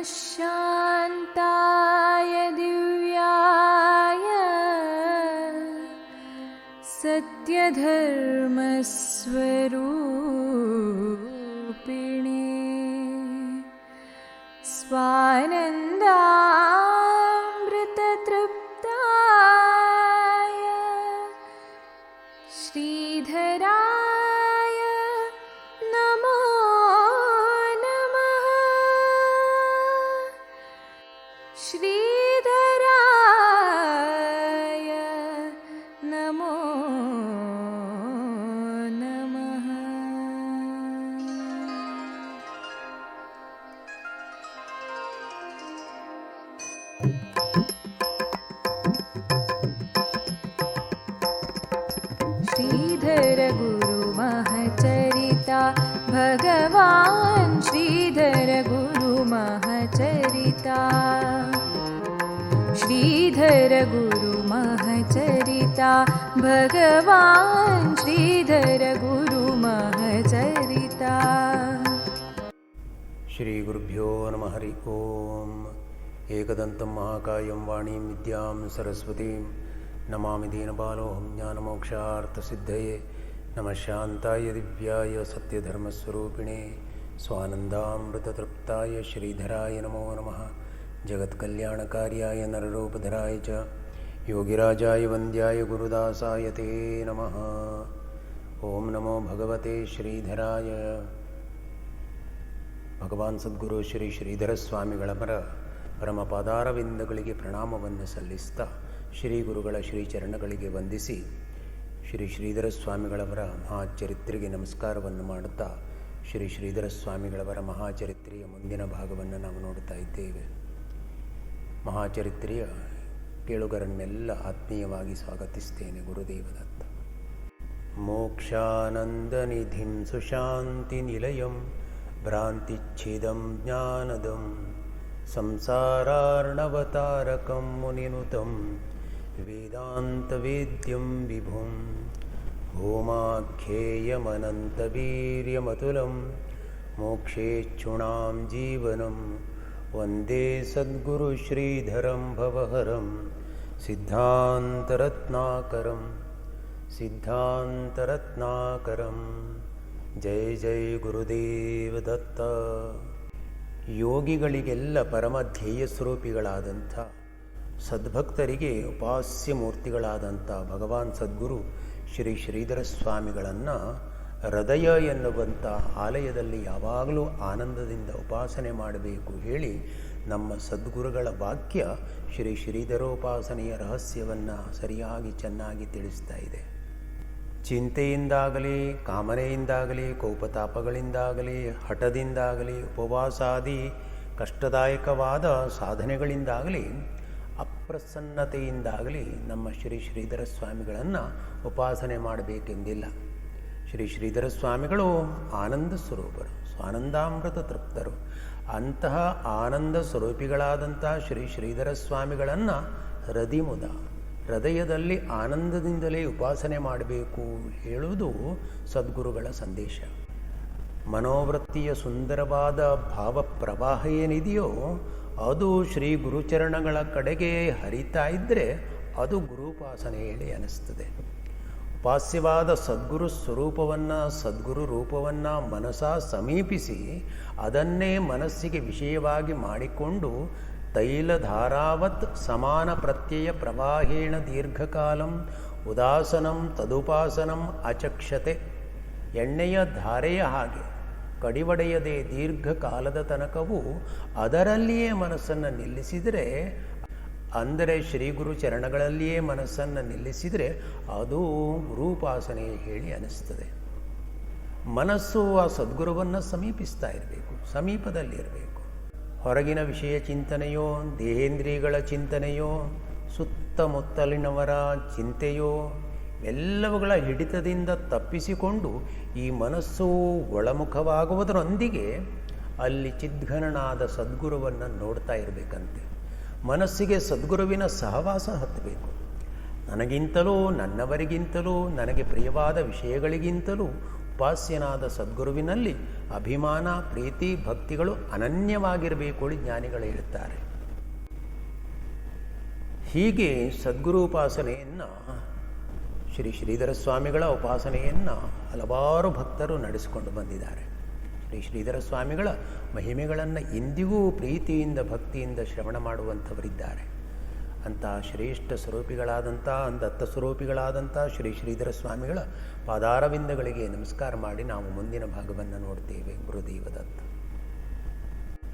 शान्ताय दिव्याय सत्यधर्मस्वरूपिणे स्वानन्दामृततृप्ताय श्रीधराय नमो नमः। श्रीधराय नमो नमः। श्रीधर गुरु महचरिता भगवान् श्रीधर गुरु महचरिता श्रीधर गुरु महचरिता भगवान् श्रीधर गुरु महचरिता। ಶ್ರೀ ಗುರುಭ್ಯೋ ನಮಃ ಹರಿ ಓಂ. ಏಕದಂತಂ ಮಹಾಕಾಯಂ ವಾಣೀಂ ವಿದ್ಯಾಂ ಸರಸ್ವತೀಂ ನಮಾಮಿ ದೀನಬಾಲೋಹಂ ಜ್ಞಾನಮೋಕ್ಷಾರ್ಥಸಿದ್ಧಯೇ ನಮಃ ಶಾಂತಾಯ ದಿವ್ಯಾಯ ಸತ್ಯಧರ್ಮಸ್ವರೂಪಿಣೇ ಸ್ವಾನಂದಾಮೃತತೃಪ್ತಾಯ ಶ್ರೀಧರಾಯ ನಮೋ ನಮಃ. ಜಗತ್ಕಲ್ಯಾಣಕಾರ್ಯಾಯ ನರರೂಪಧರಾಯ ಚ ಯೋಗಿರಾಜಾಯ ವಂದ್ಯಾಯ ಗುರುದಾಸಾಯ ತೇ ನಮಃ. ಓಂ ನಮೋ ಭಗವತೆ ಶ್ರೀಧರಾಯ. ಭಗವಾನ್ ಸದ್ಗುರು ಶ್ರೀ ಶ್ರೀಧರ ಸ್ವಾಮಿಗಳ ಪರಮ ಪಾದಾರವಿಂದಗಳಿಗೆ ಪ್ರಣಾಮವನ್ನು ಸಲ್ಲಿಸ್ತಾ ಶ್ರೀ ಗುರುಗಳ ಶ್ರೀಚರಣಗಳಿಗೆ ವಂದಿಸಿ ಶ್ರೀ ಶ್ರೀಧರ ಸ್ವಾಮಿಗಳವರ ಮಹಾಚರಿತ್ರೆಗೆ ನಮಸ್ಕಾರವನ್ನು ಮಾಡುತ್ತಾ ಶ್ರೀ ಶ್ರೀಧರ ಸ್ವಾಮಿಗಳವರ ಮಹಾಚರಿತ್ರೆಯ ಮುಂದಿನ ಭಾಗವನ್ನು ನಾವು ನೋಡುತ್ತಾ ಇದ್ದೇವೆ. ಮಹಾಚರಿತ್ರೆಯ ಕೇಳುಗರನ್ನೆಲ್ಲ ಆತ್ಮೀಯವಾಗಿ ಸ್ವಾಗತಿಸ್ತೇನೆ. ಗುರುದೇವದತ್ತ. ಮೋಕ್ಷಾನಂದನಿಧಿಂ ಸುಶಾಂತಿ ನಿಲಯಂ ಭ್ರಾಂತಿಚ್ಛಿದಂ ಜ್ಞಾನದಂ ಸಂಸಾರಾರ್ಣವತಾರಕಂ ಮುನಿನುತಂ ವೇದಾಂತವೇದ್ಯಂ ವಿಭುಂ ಭೂಮಾಖ್ಯೇಯಮನಂತವೀರ್ಯಮತುಲಂ ಮೋಕ್ಷೇಚ್ಛುಣಾಂ ಜೀವನಂ ವಂದೇ ಸದ್ಗುರು ಶ್ರೀಧರಂ ಭವಹರಂ ಸಿದ್ಧಾಂತರತ್ನಾಕರಂ ಸಿದ್ಧಾಂತರತ್ನಾಕರಂ. ಜೈ ಜೈ ಗುರುದೇವ ದತ್ತ. ಯೋಗಿಗಳಿಗೆಲ್ಲ ಪರಮ ಧ್ಯೇಯ ಸ್ವರೂಪಿಗಳಾದಂಥ ಸದ್ಭಕ್ತರಿಗೆ ಉಪಾಸ್ಯ ಮೂರ್ತಿಗಳಾದಂಥ ಭಗವಾನ್ ಸದ್ಗುರು ಶ್ರೀ ಶ್ರೀಧರ ಸ್ವಾಮಿಗಳನ್ನು ಹೃದಯ ಎನ್ನುವಂಥ ಆಲಯದಲ್ಲಿ ಯಾವಾಗಲೂ ಆನಂದದಿಂದ ಉಪಾಸನೆ ಮಾಡಬೇಕು ಹೇಳಿ ನಮ್ಮ ಸದ್ಗುರುಗಳ ವಾಕ್ಯ ಶ್ರೀ ಶ್ರೀಧರೋಪಾಸನೆಯ ರಹಸ್ಯವನ್ನು ಸರಿಯಾಗಿ ಚೆನ್ನಾಗಿ ತಿಳಿಸ್ತಾ ಇದೆ. ಚಿಂತೆಯಿಂದಾಗಲಿ, ಕಾಮನೆಯಿಂದಾಗಲಿ, ಕೋಪತಾಪಗಳಿಂದಾಗಲಿ, ಹಠದಿಂದಾಗಲಿ, ಉಪವಾಸಾದಿ ಕಷ್ಟದಾಯಕವಾದ ಸಾಧನೆಗಳಿಂದಾಗಲಿ, ಅಪ್ರಸನ್ನತೆಯಿಂದಾಗಲಿ ನಮ್ಮ ಶ್ರೀ ಶ್ರೀಧರ ಸ್ವಾಮಿಗಳನ್ನು ಉಪಾಸನೆ ಮಾಡಬೇಕೆಂದಿಲ್ಲ. ಶ್ರೀ ಶ್ರೀಧರ ಸ್ವಾಮಿಗಳು ಆನಂದ ಸ್ವರೂಪರು, ಸ್ವಾನಂದಾಮೃತ ತೃಪ್ತರು. ಅಂತಹ ಆನಂದ ಸ್ವರೂಪಿಗಳಾದಂಥ ಶ್ರೀ ಶ್ರೀಧರ ಸ್ವಾಮಿಗಳನ್ನು ಹೃದಯದಲ್ಲಿ ಆನಂದದಿಂದಲೇ ಉಪಾಸನೆ ಮಾಡಬೇಕು ಹೇಳುವುದು ಸದ್ಗುರುಗಳ ಸಂದೇಶ. ಮನೋವೃತ್ತಿಯ ಸುಂದರವಾದ ಭಾವ ಪ್ರವಾಹ ಏನಿದೆಯೋ ಅದು ಶ್ರೀ ಗುರುಚರಣಗಳ ಕಡೆಗೆ ಹರಿತಾ ಇದ್ದರೆ ಅದು ಗುರುಪಾಸನೆ ಹೇಳಿ ಅನಿಸ್ತದೆ. ಉಪಾಸ್ಯವಾದ ಸದ್ಗುರು ಸ್ವರೂಪವನ್ನು, ಸದ್ಗುರು ರೂಪವನ್ನು ಮನಸ ಸಮೀಪಿಸಿ ಅದನ್ನೇ ಮನಸ್ಸಿಗೆ ವಿಷಯವಾಗಿ ಮಾಡಿಕೊಂಡು ತೈಲಧಾರಾವತ್ ಸಮಾನ ಪ್ರತ್ಯಯ ಪ್ರವಾಹೇಣ ದೀರ್ಘಕಾಲಂ ಉದಾಸನಂ ತದುಪಾಸನಂ ಅಚಕ್ಷತೆ. ಎಣ್ಣೆಯ ಧಾರೆಯ ಹಾಗೆ ಕಡಿವಡೆಯದೆ ದೀರ್ಘಕಾಲದ ತನಕವೂ ಅದರಲ್ಲಿಯೇ ಮನಸ್ಸನ್ನು ನಿಲ್ಲಿಸಿದರೆ, ಅಂದರೆ ಶ್ರೀ ಗುರು ಚರಣಗಳಲ್ಲಿಯೇ ಮನಸ್ಸನ್ನು ನಿಲ್ಲಿಸಿದರೆ ಅದು ಗುರುಪಾಸನೆ ಹೇಳಿ ಅನಿಸ್ತದೆ. ಮನಸ್ಸು ಆ ಸದ್ಗುರುವನ್ನು ಸಮೀಪಿಸ್ತಾ ಇರಬೇಕು, ಸಮೀಪದಲ್ಲಿರಬೇಕು. ಹೊರಗಿನ ವಿಷಯ ಚಿಂತನೆಯೋ, ದೇಹೇಂದ್ರಿಯಗಳ ಚಿಂತನೆಯೋ, ಸುತ್ತಮುತ್ತಲಿನವರ ಚಿಂತೆಯೋ ಎಲ್ಲವುಗಳ ಹಿಡಿತದಿಂದ ತಪ್ಪಿಸಿಕೊಂಡು ಈ ಮನಸ್ಸು ಒಳಮುಖವಾಗುವುದರೊಂದಿಗೆ ಅಲ್ಲಿ ಚಿದ್ಘನನಾದ ಸದ್ಗುರುವನ್ನು ನೋಡ್ತಾ ಇರಬೇಕಂತೆ. ಮನಸ್ಸಿಗೆ ಸದ್ಗುರುವಿನ ಸಹವಾಸ ಹತ್ತಬೇಕು. ನನಗಿಂತಲೂ, ನನ್ನವರಿಗಿಂತಲೂ, ನನಗೆ ಪ್ರಿಯವಾದ ವಿಷಯಗಳಿಗಿಂತಲೂ ಉಪಾಸ್ಯನಾದ ಸದ್ಗುರುವಿನಲ್ಲಿ ಅಭಿಮಾನ, ಪ್ರೀತಿ, ಭಕ್ತಿಗಳು ಅನನ್ಯವಾಗಿರಬೇಕು ಎಂದು ಜ್ಞಾನಿಗಳು ಹೇಳುತ್ತಾರೆ. ಹೀಗೆ ಸದ್ಗುರು ಉಪಾಸನೆಯನ್ನು, ಶ್ರೀ ಶ್ರೀಧರ ಸ್ವಾಮಿಗಳ ಉಪಾಸನೆಯನ್ನು ಹಲವಾರು ಭಕ್ತರು ನಡೆಸಿಕೊಂಡು ಬಂದಿದ್ದಾರೆ. ಶ್ರೀ ಶ್ರೀಧರ ಸ್ವಾಮಿಗಳ ಮಹಿಮೆಗಳನ್ನು ಇಂದಿಗೂ ಪ್ರೀತಿಯಿಂದ, ಭಕ್ತಿಯಿಂದ ಶ್ರವಣ ಮಾಡುವಂಥವರಿದ್ದಾರೆ. ಅಂತಹ ಶ್ರೇಷ್ಠ ಸ್ವರೂಪಿಗಳಾದಂಥ, ದತ್ತ ಸ್ವರೂಪಿಗಳಾದಂಥ ಶ್ರೀ ಶ್ರೀಧರ ಸ್ವಾಮಿಗಳ ಪಾದಾರವಿಂದಗಳಿಗೆ ನಮಸ್ಕಾರ ಮಾಡಿ ನಾವು ಮುಂದಿನ ಭಾಗವನ್ನು ನೋಡ್ತೇವೆ. ಗುರುದೇವ ದತ್ತ.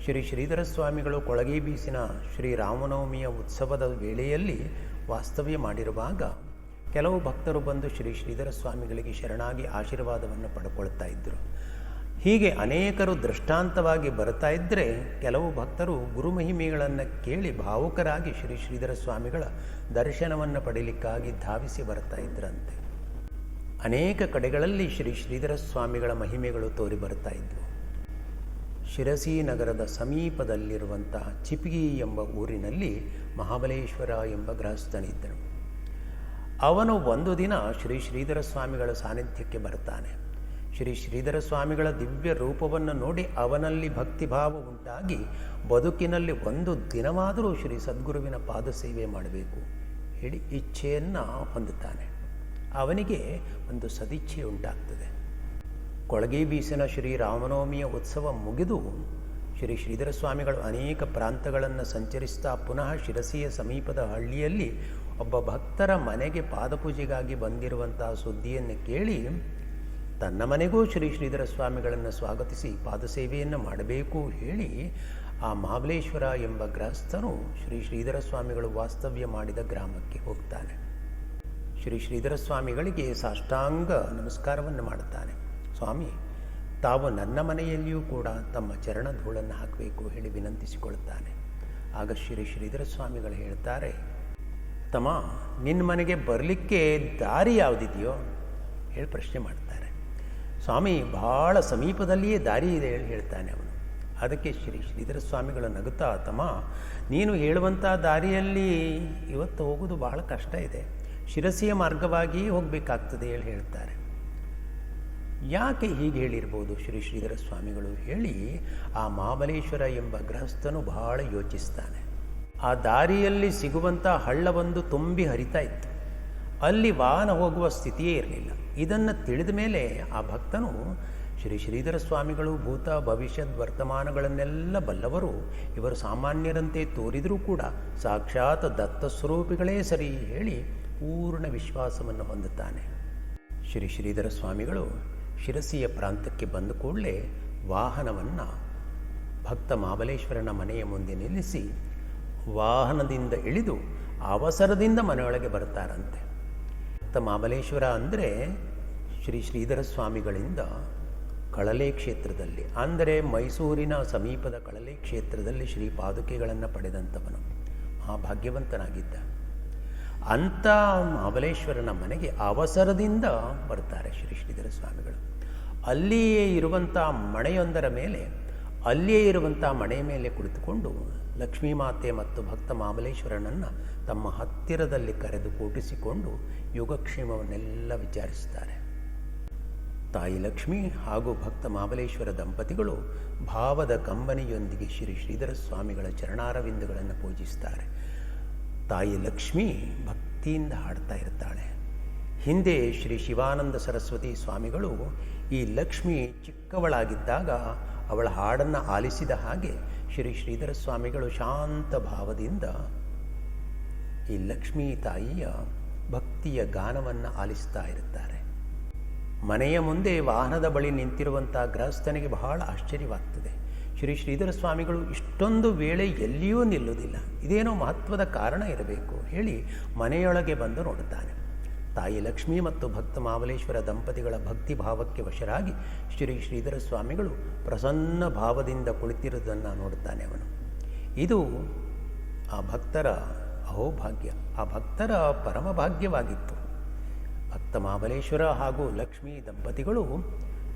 ಶ್ರೀ ಶ್ರೀಧರ ಸ್ವಾಮಿಗಳು ಕೊಳಗೆ ಬೀಸಿನ ಶ್ರೀ ರಾಮನವಮಿಯ ಉತ್ಸವದ ವೇಳೆಯಲ್ಲಿ ವಾಸ್ತವ್ಯ ಮಾಡಿರುವಾಗ ಕೆಲವು ಭಕ್ತರು ಬಂದು ಶ್ರೀ ಶ್ರೀಧರ ಸ್ವಾಮಿಗಳಿಗೆ ಶರಣಾಗಿ ಆಶೀರ್ವಾದವನ್ನು ಪಡ್ಕೊಳ್ತಾ ಇದ್ದರು. ಹೀಗೆ ಅನೇಕರು ದೃಷ್ಟಾಂತವಾಗಿ ಬರ್ತಾ ಇದ್ದರೆ ಕೆಲವು ಭಕ್ತರು ಗುರುಮಹಿಮೆಗಳನ್ನು ಕೇಳಿ ಭಾವುಕರಾಗಿ ಶ್ರೀ ಶ್ರೀಧರ ಸ್ವಾಮಿಗಳ ದರ್ಶನವನ್ನು ಪಡೀಲಿಕ್ಕಾಗಿ ಧಾವಿಸಿ ಬರ್ತಾ ಇದ್ರಂತೆ. ಅನೇಕ ಕಡೆಗಳಲ್ಲಿ ಶ್ರೀ ಶ್ರೀಧರ ಸ್ವಾಮಿಗಳ ಮಹಿಮೆಗಳು ತೋರಿ ಬರ್ತಾ ಇದ್ವು. ಶಿರಸಿ ನಗರದ ಸಮೀಪದಲ್ಲಿರುವಂಥ ಚಿಪಿಗಿ ಎಂಬ ಊರಿನಲ್ಲಿ ಮಹಾಬಲೇಶ್ವರ ಎಂಬ ಗೃಹಸ್ಥನಿದ್ದನು. ಅವನು ಒಂದು ದಿನ ಶ್ರೀ ಶ್ರೀಧರ ಸ್ವಾಮಿಗಳ ಸಾನ್ನಿಧ್ಯಕ್ಕೆ ಬರ್ತಾನೆ. ಶ್ರೀ ಶ್ರೀಧರ ಸ್ವಾಮಿಗಳ ದಿವ್ಯ ರೂಪವನ್ನು ನೋಡಿ ಅವನಲ್ಲಿ ಭಕ್ತಿಭಾವ ಉಂಟಾಗಿ ಬದುಕಿನಲ್ಲಿ ಒಂದು ದಿನವಾದರೂ ಶ್ರೀ ಸದ್ಗುರುವಿನ ಪಾದಸೇವೆ ಮಾಡಬೇಕು ಹೇಳಿ ಇಚ್ಛೆಯನ್ನು ಹೊಂದುತ್ತಾನೆ. ಅವನಿಗೆ ಒಂದು ಸದಿಚ್ಛೆ ಉಂಟಾಗ್ತದೆ. ಕೊಳಗೆ ಬೀಸಿನ ಶ್ರೀ ರಾಮನವಮಿಯ ಉತ್ಸವ ಮುಗಿದು ಶ್ರೀ ಶ್ರೀಧರ ಸ್ವಾಮಿಗಳು ಅನೇಕ ಪ್ರಾಂತಗಳನ್ನು ಸಂಚರಿಸ್ತಾ ಪುನಃ ಶಿರಸಿಯ ಸಮೀಪದ ಹಳ್ಳಿಯಲ್ಲಿ ಒಬ್ಬ ಭಕ್ತರ ಮನೆಗೆ ಪಾದಪೂಜೆಗಾಗಿ ಬಂದಿರುವಂತಹ ಸುದ್ದಿಯನ್ನು ಕೇಳಿ ತನ್ನ ಮನೆಗೂ ಶ್ರೀ ಶ್ರೀಧರ ಸ್ವಾಮಿಗಳನ್ನು ಸ್ವಾಗತಿಸಿ ಪಾದಸೇವೆಯನ್ನು ಮಾಡಬೇಕು ಹೇಳಿ ಆ ಮಹಾಬಲೇಶ್ವರ ಎಂಬ ಗೃಹಸ್ಥನು ಶ್ರೀ ಶ್ರೀಧರ ಸ್ವಾಮಿಗಳು ವಾಸ್ತವ್ಯ ಮಾಡಿದ ಗ್ರಾಮಕ್ಕೆ ಹೋಗ್ತಾನೆ. ಶ್ರೀ ಶ್ರೀಧರ ಸ್ವಾಮಿಗಳಿಗೆ ಸಾಷ್ಟಾಂಗ ನಮಸ್ಕಾರವನ್ನು ಮಾಡುತ್ತಾನೆ. ಸ್ವಾಮಿ, ತಾವು ನನ್ನ ಮನೆಯಲ್ಲಿಯೂ ಕೂಡ ತಮ್ಮ ಚರಣ ಧೂಳನ್ನು ಹಾಕಬೇಕು ಹೇಳಿ ವಿನಂತಿಸಿಕೊಳ್ಳುತ್ತಾನೆ. ಆಗ ಶ್ರೀ ಶ್ರೀಧರ ಸ್ವಾಮಿಗಳು ಹೇಳ್ತಾರೆ, ತಮ್ಮ, ನಿನ್ನ ಮನೆಗೆ ಬರಲಿಕ್ಕೆ ದಾರಿ ಯಾವುದಿದೆಯೋ ಹೇಳಿ ಪ್ರಶ್ನೆ ಮಾಡ್ತಾರೆ. ಸ್ವಾಮಿ, ಭಾಳ ಸಮೀಪದಲ್ಲಿಯೇ ದಾರಿ ಇದೆ ಹೇಳಿ ಹೇಳ್ತಾನೆ ಅವನು. ಅದಕ್ಕೆ ಶ್ರೀ ಶ್ರೀಧರ ಸ್ವಾಮಿಗಳು ನಗುತ್ತಾ, ತಮ್ಮ, ನೀನು ಹೇಳುವಂಥ ದಾರಿಯಲ್ಲಿ ಇವತ್ತು ಹೋಗೋದು ಬಹಳ ಕಷ್ಟ ಇದೆ, ಶಿರಸಿಯ ಮಾರ್ಗವಾಗಿ ಹೋಗಬೇಕಾಗ್ತದೆ ಹೇಳಿ ಹೇಳ್ತಾರೆ. ಯಾಕೆ ಹೀಗೆ ಹೇಳಿರ್ಬೋದು ಶ್ರೀ ಶ್ರೀಧರ ಸ್ವಾಮಿಗಳು ಹೇಳಿ ಆ ಮಹಾಬಲೇಶ್ವರ ಎಂಬ ಗೃಹಸ್ಥನು ಬಹಳ ಯೋಚಿಸ್ತಾನೆ. ಆ ದಾರಿಯಲ್ಲಿ ಸಿಗುವಂಥ ಹಳ್ಳವೊಂದು ತುಂಬಿ ಹರಿತಾ ಇತ್ತು. ಅಲ್ಲಿ ವಾಹನ ಹೋಗುವ ಸ್ಥಿತಿಯೇ ಇರಲಿಲ್ಲ. ಇದನ್ನು ತಿಳಿದ ಮೇಲೆ ಆ ಭಕ್ತನು ಶ್ರೀ ಶ್ರೀಧರ ಸ್ವಾಮಿಗಳು ಭೂತ ಭವಿಷ್ಯದ ವರ್ತಮಾನಗಳನ್ನೆಲ್ಲ ಬಲ್ಲವರು, ಇವರು ಸಾಮಾನ್ಯರಂತೆ ತೋರಿದರೂ ಕೂಡ ಸಾಕ್ಷಾತ್ ದತ್ತಸ್ವರೂಪಿಗಳೇ ಸರಿ ಹೇಳಿ ಪೂರ್ಣ ವಿಶ್ವಾಸವನ್ನು ಹೊಂದುತ್ತಾನೆ. ಶ್ರೀ ಶ್ರೀಧರ ಸ್ವಾಮಿಗಳು ಶಿರಸಿಯ ಪ್ರಾಂತಕ್ಕೆ ಬಂದ ಕೂಡಲೇ ವಾಹನವನ್ನು ಭಕ್ತ ಮಹಾಬಲೇಶ್ವರನ ಮನೆಯ ಮುಂದೆ ನಿಲ್ಲಿಸಿ ವಾಹನದಿಂದ ಇಳಿದು ಅವಸರದಿಂದ ಮನೆಯೊಳಗೆ ಬರ್ತಾರಂತೆ. ಭಕ್ತ ಮಹಾಬಲೇಶ್ವರ ಅಂದರೆ ಶ್ರೀ ಶ್ರೀಧರ ಸ್ವಾಮಿಗಳಿಂದ ಕಳಲೆ ಕ್ಷೇತ್ರದಲ್ಲಿ, ಅಂದರೆ ಮೈಸೂರಿನ ಸಮೀಪದ ಕಳಲೆ ಕ್ಷೇತ್ರದಲ್ಲಿ ಶ್ರೀ ಪಾದುಕೆಗಳನ್ನು ಪಡೆದಂಥವನು, ಮಹಾಭಾಗ್ಯವಂತನಾಗಿದ್ದ. ಅಂಥ ಮಹಾಬಲೇಶ್ವರನ ಮನೆಗೆ ಅವಸರದಿಂದ ಬರ್ತಾರೆ ಶ್ರೀ ಶ್ರೀಧರ ಸ್ವಾಮಿಗಳು. ಅಲ್ಲಿಯೇ ಇರುವಂಥ ಮಣೆಯೊಂದರ ಮೇಲೆ, ಅಲ್ಲಿಯೇ ಇರುವಂಥ ಮಣೆಯ ಮೇಲೆ ಕುಳಿತುಕೊಂಡು ಲಕ್ಷ್ಮೀ ಮಾತೆ ಮತ್ತು ಭಕ್ತ ಮಹಾಬಲೇಶ್ವರನನ್ನು ತಮ್ಮ ಹತ್ತಿರದಲ್ಲಿ ಕರೆದು ಕೂಟಿಸಿಕೊಂಡು ಯೋಗಕ್ಷೇಮವನ್ನೆಲ್ಲ ವಿಚಾರಿಸುತ್ತಾರೆ. ತಾಯಿ ಲಕ್ಷ್ಮಿ ಹಾಗೂ ಭಕ್ತ ಮಹಾಬಲೇಶ್ವರ ದಂಪತಿಗಳು ಭಾವದ ಕಂಬನಿಯೊಂದಿಗೆ ಶ್ರೀ ಶ್ರೀಧರ ಸ್ವಾಮಿಗಳ ಚರಣಾರವಿಂದಗಳನ್ನು ಪೂಜಿಸುತ್ತಾರೆ. ತಾಯಿ ಲಕ್ಷ್ಮಿ ಭಕ್ತಿಯಿಂದ ಹಾಡ್ತಾ ಇರ್ತಾಳೆ. ಹಿಂದೆ ಶ್ರೀ ಶಿವಾನಂದ ಸರಸ್ವತಿ ಸ್ವಾಮಿಗಳು ಈ ಲಕ್ಷ್ಮಿ ಚಿಕ್ಕವಳಾಗಿದ್ದಾಗ ಅವಳ ಹಾಡನ್ನು ಆಲಿಸಿದ ಹಾಗೆ ಶ್ರೀ ಶ್ರೀಧರ ಸ್ವಾಮಿಗಳು ಶಾಂತ ಭಾವದಿಂದ ಈ ಲಕ್ಷ್ಮೀ ತಾಯಿಯ ಭಕ್ತಿಯ ಗಾನವನ್ನು ಆಲಿಸ್ತಾ ಇರುತ್ತಾರೆ. ಮನೆಯ ಮುಂದೆ ವಾಹನದ ಬಳಿ ನಿಂತಿರುವಂಥ ಗೃಹಸ್ಥನಿಗೆ ಬಹಳ ಆಶ್ಚರ್ಯವಾಗ್ತದೆ. ಶ್ರೀ ಶ್ರೀಧರ ಸ್ವಾಮಿಗಳು ಇಷ್ಟೊಂದು ವೇಳೆ ಎಲ್ಲಿಯೂ ನಿಲ್ಲುವುದಿಲ್ಲ, ಇದೇನೋ ಮಹತ್ವದ ಕಾರಣ ಇರಬೇಕು ಹೇಳಿ ಮನೆಯೊಳಗೆ ಬಂದು ನೋಡುತ್ತಾನೆ. ತಾಯಿ ಲಕ್ಷ್ಮಿ ಮತ್ತು ಭಕ್ತ ಮಹಾಬಲೇಶ್ವರ ದಂಪತಿಗಳ ಭಕ್ತಿ ಭಾವಕ್ಕೆ ವಶರಾಗಿ ಶ್ರೀ ಶ್ರೀಧರ ಸ್ವಾಮಿಗಳು ಪ್ರಸನ್ನ ಭಾವದಿಂದ ಕುಳಿತಿರುವುದನ್ನು ನೋಡುತ್ತಾನೆ ಅವನು. ಇದು ಆ ಭಕ್ತರ ಅಹೋಭಾಗ್ಯ, ಆ ಭಕ್ತರ ಪರಮಭಾಗ್ಯವಾಗಿತ್ತು. ಭಕ್ತ ಮಹಾಬಲೇಶ್ವರ ಹಾಗೂ ಲಕ್ಷ್ಮೀ ದಂಪತಿಗಳು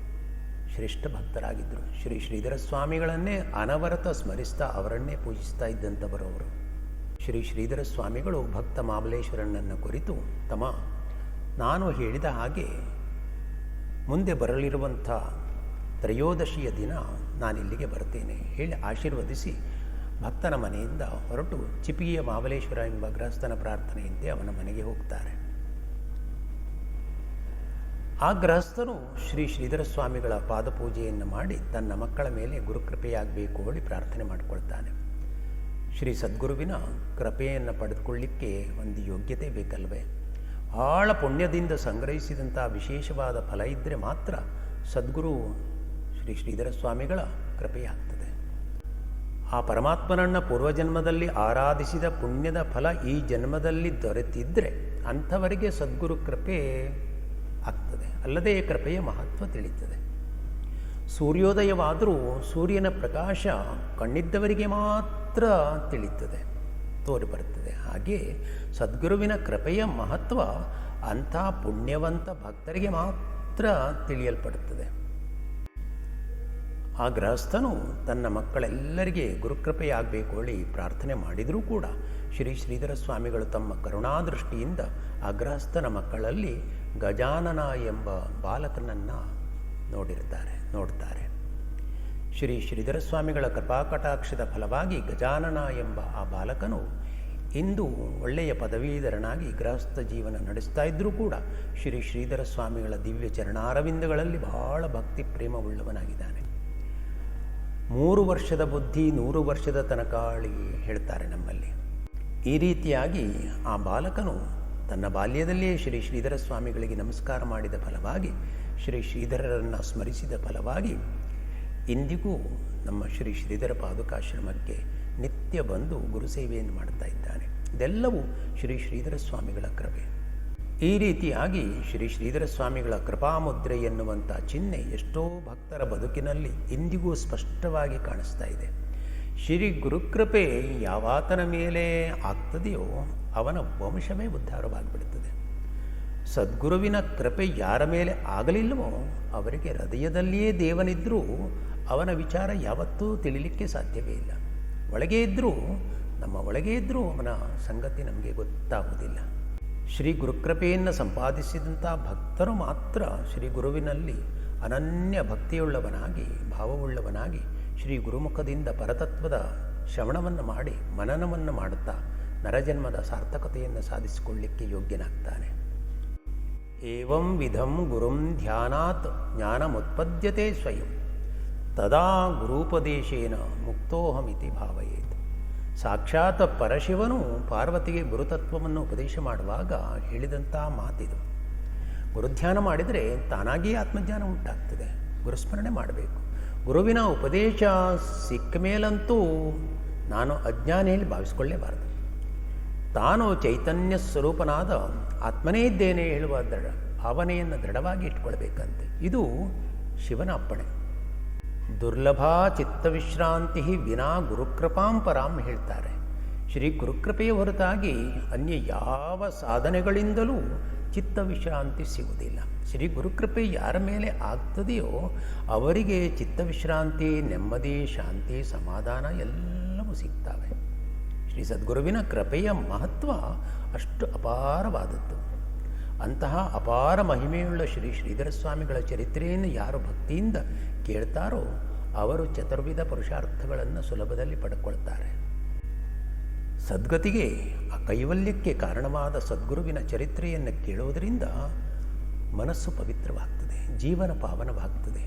ಶ್ರೇಷ್ಠ ಭಕ್ತರಾಗಿದ್ದರು. ಶ್ರೀ ಶ್ರೀಧರ ಸ್ವಾಮಿಗಳನ್ನೇ ಅನವರತ ಸ್ಮರಿಸ್ತಾ ಅವರನ್ನೇ ಪೂಜಿಸ್ತಾ ಇದ್ದಂಥವರು ಅವರು. ಶ್ರೀ ಶ್ರೀಧರ ಸ್ವಾಮಿಗಳು ಭಕ್ತ ಮಹಾಬಲೇಶ್ವರನನ್ನು ಕುರಿತು, ತಮ್ಮ, ನಾನು ಹೇಳಿದ ಹಾಗೆ ಮುಂದೆ ಬರಲಿರುವಂಥ ತ್ರಯೋದಶಿಯ ದಿನ ನಾನಿಲ್ಲಿಗೆ ಬರ್ತೇನೆ ಹೇಳಿ ಆಶೀರ್ವದಿಸಿ ಭಕ್ತನ ಮನೆಯಿಂದ ಹೊರಟು ಚಿಪಿಗೆಯ ಮಹಾಬಲೇಶ್ವರ ಎಂಬ ಗೃಹಸ್ಥನ ಪ್ರಾರ್ಥನೆಯಂತೆ ಅವನ ಮನೆಗೆ ಹೋಗ್ತಾರೆ. ಆ ಗೃಹಸ್ಥನು ಶ್ರೀ ಶ್ರೀಧರ ಸ್ವಾಮಿಗಳ ಪಾದಪೂಜೆಯನ್ನು ಮಾಡಿ ತನ್ನ ಮಕ್ಕಳ ಮೇಲೆ ಗುರುಕೃಪೆಯಾಗಬೇಕು ಹೇಳಿ ಪ್ರಾರ್ಥನೆ ಮಾಡಿಕೊಳ್ತಾನೆ. ಶ್ರೀ ಸದ್ಗುರುವಿನ ಕೃಪೆಯನ್ನು ಪಡೆದುಕೊಳ್ಳಿಕ್ಕೆ ಒಂದು ಯೋಗ್ಯತೆ ಬೇಕಲ್ವೇ? ಆಳ ಪುಣ್ಯದಿಂದ ಸಂಗ್ರಹಿಸಿದಂಥ ವಿಶೇಷವಾದ ಫಲ ಇದ್ದರೆ ಮಾತ್ರ ಸದ್ಗುರು ಶ್ರೀ ಶ್ರೀಧರ ಸ್ವಾಮಿಗಳ ಕೃಪೆಯಾಗ್ತದೆ. ಆ ಪರಮಾತ್ಮನನ್ನು ಪೂರ್ವಜನ್ಮದಲ್ಲಿ ಆರಾಧಿಸಿದ ಪುಣ್ಯದ ಫಲ ಈ ಜನ್ಮದಲ್ಲಿ ದೊರೆತಿದ್ದರೆ ಅಂಥವರಿಗೆ ಸದ್ಗುರು ಕೃಪೆ ಆಗ್ತದೆ, ಅಲ್ಲದೆ ಕೃಪೆಯ ಮಹತ್ವ ತಿಳಿಯುತ್ತದೆ. ಸೂರ್ಯೋದಯವಾದರೂ ಸೂರ್ಯನ ಪ್ರಕಾಶ ಕಣ್ಣಿದ್ದವರಿಗೆ ಮಾತ್ರ ತಿಳಿಯುತ್ತದೆ, ತೋರಿಬರುತ್ತದೆ. ಹಾಗೆ ಸದ್ಗುರುವಿನ ಕೃಪೆಯ ಮಹತ್ವ ಅಂಥ ಪುಣ್ಯವಂತ ಭಕ್ತರಿಗೆ ಮಾತ್ರ ತಿಳಿಯಲ್ಪಡುತ್ತದೆ. ಆ ಗೃಹಸ್ಥನು ತನ್ನ ಮಕ್ಕಳೆಲ್ಲರಿಗೆ ಗುರುಕೃಪೆಯಾಗಬೇಕು ಹೇಳಿ ಪ್ರಾರ್ಥನೆ ಮಾಡಿದರೂ ಕೂಡ ಶ್ರೀ ಶ್ರೀಧರ ಸ್ವಾಮಿಗಳು ತಮ್ಮ ಕರುಣಾದೃಷ್ಟಿಯಿಂದ ಆ ಗೃಹಸ್ಥನ ಮಕ್ಕಳಲ್ಲಿ ಗಜಾನನ ಎಂಬ ಬಾಲಕನನ್ನು ನೋಡ್ತಾರೆ. ಶ್ರೀ ಶ್ರೀಧರ ಸ್ವಾಮಿಗಳ ಕೃಪಾಕಟಾಕ್ಷದ ಫಲವಾಗಿ ಗಜಾನನ ಎಂಬ ಆ ಬಾಲಕನು ಇಂದು ಒಳ್ಳೆಯ ಪದವೀಧರನಾಗಿ ಗೃಹಸ್ಥ ಜೀವನ ನಡೆಸ್ತಾ ಇದ್ದರೂ ಕೂಡ ಶ್ರೀ ಶ್ರೀಧರ ಸ್ವಾಮಿಗಳ ದಿವ್ಯ ಚರಣಾರವಿಂದಗಳಲ್ಲಿ ಬಹಳ ಭಕ್ತಿ ಪ್ರೇಮವುಳ್ಳವನಾಗಿದ್ದಾನೆ. 3 ವರ್ಷದ ಬುದ್ಧಿ 100 ವರ್ಷದ ತನಕಾಳಿ ಹೇಳ್ತಾರೆ ನಮ್ಮಲ್ಲಿ. ಈ ರೀತಿಯಾಗಿ ಆ ಬಾಲಕನು ತನ್ನ ಬಾಲ್ಯದಲ್ಲಿಯೇ ಶ್ರೀ ಶ್ರೀಧರ ಸ್ವಾಮಿಗಳಿಗೆ ನಮಸ್ಕಾರ ಮಾಡಿದ ಫಲವಾಗಿ, ಶ್ರೀ ಶ್ರೀಧರರನ್ನು ಸ್ಮರಿಸಿದ ಫಲವಾಗಿ ಇಂದಿಗೂ ನಮ್ಮ ಶ್ರೀ ಶ್ರೀಧರ ಪಾದುಕಾಶ್ರಮಕ್ಕೆ ನಿತ್ಯ ಬಂದು ಗುರುಸೇವೆಯನ್ನು ಮಾಡ್ತಾ ಇದ್ದಾನೆ. ಇದೆಲ್ಲವೂ ಶ್ರೀ ಶ್ರೀಧರ ಸ್ವಾಮಿಗಳ ಕೃಪೆ. ಈ ರೀತಿಯಾಗಿ ಶ್ರೀ ಶ್ರೀಧರ ಸ್ವಾಮಿಗಳ ಕೃಪಾಮುದ್ರೆ ಎನ್ನುವಂಥ ಚಿಹ್ನೆ ಎಷ್ಟೋ ಭಕ್ತರ ಬದುಕಿನಲ್ಲಿ ಇಂದಿಗೂ ಸ್ಪಷ್ಟವಾಗಿ ಕಾಣಿಸ್ತಾ ಇದೆ. ಶ್ರೀ ಗುರುಕೃಪೆ ಯಾವಾತನ ಮೇಲೆ ಆಗ್ತದೆಯೋ ಅವನ ವಂಶವೇ ಉದ್ಧಾರವಾಗಿಬಿಡುತ್ತದೆ. ಸದ್ಗುರುವಿನ ಕೃಪೆ ಯಾರ ಮೇಲೆ ಆಗಲಿಲ್ಲವೋ ಅವರಿಗೆ ಹೃದಯದಲ್ಲಿಯೇ ದೇವನಿದ್ದರೂ ಅವನ ವಿಚಾರ ಯಾವತ್ತೂ ತಿಳಿಲಿಕ್ಕೆ ಸಾಧ್ಯವೇ ಇಲ್ಲ. ಒಳಗೆ ಇದ್ದರೂ ಅವನ ಸಂಗತಿ ನಮಗೆ ಗೊತ್ತಾಗುವುದಿಲ್ಲ. ಶ್ರೀ ಗುರುಕೃಪೆಯನ್ನು ಸಂಪಾದಿಸಿದಂಥ ಭಕ್ತರು ಮಾತ್ರ ಶ್ರೀ ಗುರುವಿನಲ್ಲಿ ಅನನ್ಯ ಭಕ್ತಿಯುಳ್ಳವನಾಗಿ ಭಾವವುಳ್ಳವನಾಗಿ ಶ್ರೀ ಗುರುಮುಖದಿಂದ ಪರತತ್ವದ ಶ್ರವಣವನ್ನು ಮಾಡಿ ಮನನವನ್ನು ಮಾಡುತ್ತಾ ನರಜನ್ಮದ ಸಾರ್ಥಕತೆಯನ್ನು ಸಾಧಿಸಿಕೊಳ್ಳಿಕ್ಕೆ ಯೋಗ್ಯನಾಗ್ತಾನೆ. ಏವಂ ವಿಧಂ ಗುರುಂ ಧ್ಯಾನಾತ್ ಜ್ಞಾನಮುತ್ಪದ್ಯತೆ ಸ್ವಯಂ ತದಾ ಗುರೂಪದೇಶೇನ ಮುಕ್ತೋಹಮಿತಿ ಭಾವಯೇತ್. ಸಾಕ್ಷಾತ್ ಪರಶಿವನು ಪಾರ್ವತಿಗೆ ಗುರುತತ್ವವನ್ನು ಉಪದೇಶ ಮಾಡುವಾಗ ಹೇಳಿದಂಥ ಮಾತಿದು. ಗುರುಧ್ಯಾನ ಮಾಡಿದರೆ ತಾನಾಗಿಯೇ ಆತ್ಮಜ್ಞಾನ ಉಂಟಾಗ್ತದೆ. ಗುರುಸ್ಮರಣೆ ಮಾಡಬೇಕು. ಗುರುವಿನ ಉಪದೇಶ ಸಿಕ್ಕ ಮೇಲಂತೂ ನಾನು ಅಜ್ಞಾನ ಹೇಳಿ ಭಾವಿಸ್ಕೊಳ್ಳೇಬಾರದು. ತಾನು ಚೈತನ್ಯ ಸ್ವರೂಪನಾದ ಆತ್ಮನೇ ಇದ್ದೇನೆ ಹೇಳುವ ಭಾವನೆಯನ್ನು ದೃಢವಾಗಿ ಇಟ್ಕೊಳ್ಬೇಕಂತೆ. ಇದು ಶಿವನ ಅಪ್ಪಣೆ. ದುರ್ಲಭ ಚಿತ್ತವಿಶ್ರಾಂತಿ ವಿನಾ ಗುರುಕೃಪಾಂ ಪರಾಂ ಹೇಳ್ತಾರೆ. ಶ್ರೀ ಗುರುಕೃಪೆಯ ಹೊರತಾಗಿ ಅನ್ಯ ಯಾವ ಸಾಧನೆಗಳಿಂದಲೂ ಚಿತ್ತವಿಶ್ರಾಂತಿ ಸಿಗುವುದಿಲ್ಲ. ಶ್ರೀ ಗುರುಕೃಪೆ ಯಾರ ಮೇಲೆ ಆಗ್ತದೆಯೋ ಅವರಿಗೆ ಚಿತ್ತವಿಶ್ರಾಂತಿ, ನೆಮ್ಮದಿ, ಶಾಂತಿ, ಸಮಾಧಾನ ಎಲ್ಲವೂ ಸಿಗ್ತವೆ. ಶ್ರೀ ಸದ್ಗುರುವಿನ ಕೃಪೆಯ ಮಹತ್ವ ಅಷ್ಟು ಅಪಾರವಾದದ್ದು. ಅಂತಹ ಅಪಾರ ಮಹಿಮೆಯುಳ್ಳ ಶ್ರೀ ಶ್ರೀಧರ ಸ್ವಾಮಿಗಳ ಚರಿತ್ರೆಯನ್ನು ಯಾರು ಭಕ್ತಿಯಿಂದ ಕೇಳ್ತಾರೋ ಅವರು ಚತುರ್ವಿಧ ಪುರುಷಾರ್ಥಗಳನ್ನು ಸುಲಭದಲ್ಲಿ ಪಡ್ಕೊಳ್ತಾರೆ. ಸದ್ಗತಿಗೆ ಆ ಕೈವಲ್ಯಕ್ಕೆ ಕಾರಣವಾದ ಸದ್ಗುರುವಿನ ಚರಿತ್ರೆಯನ್ನು ಕೇಳುವುದರಿಂದ ಮನಸ್ಸು ಪವಿತ್ರವಾಗ್ತದೆ, ಜೀವನ ಪಾವನವಾಗ್ತದೆ.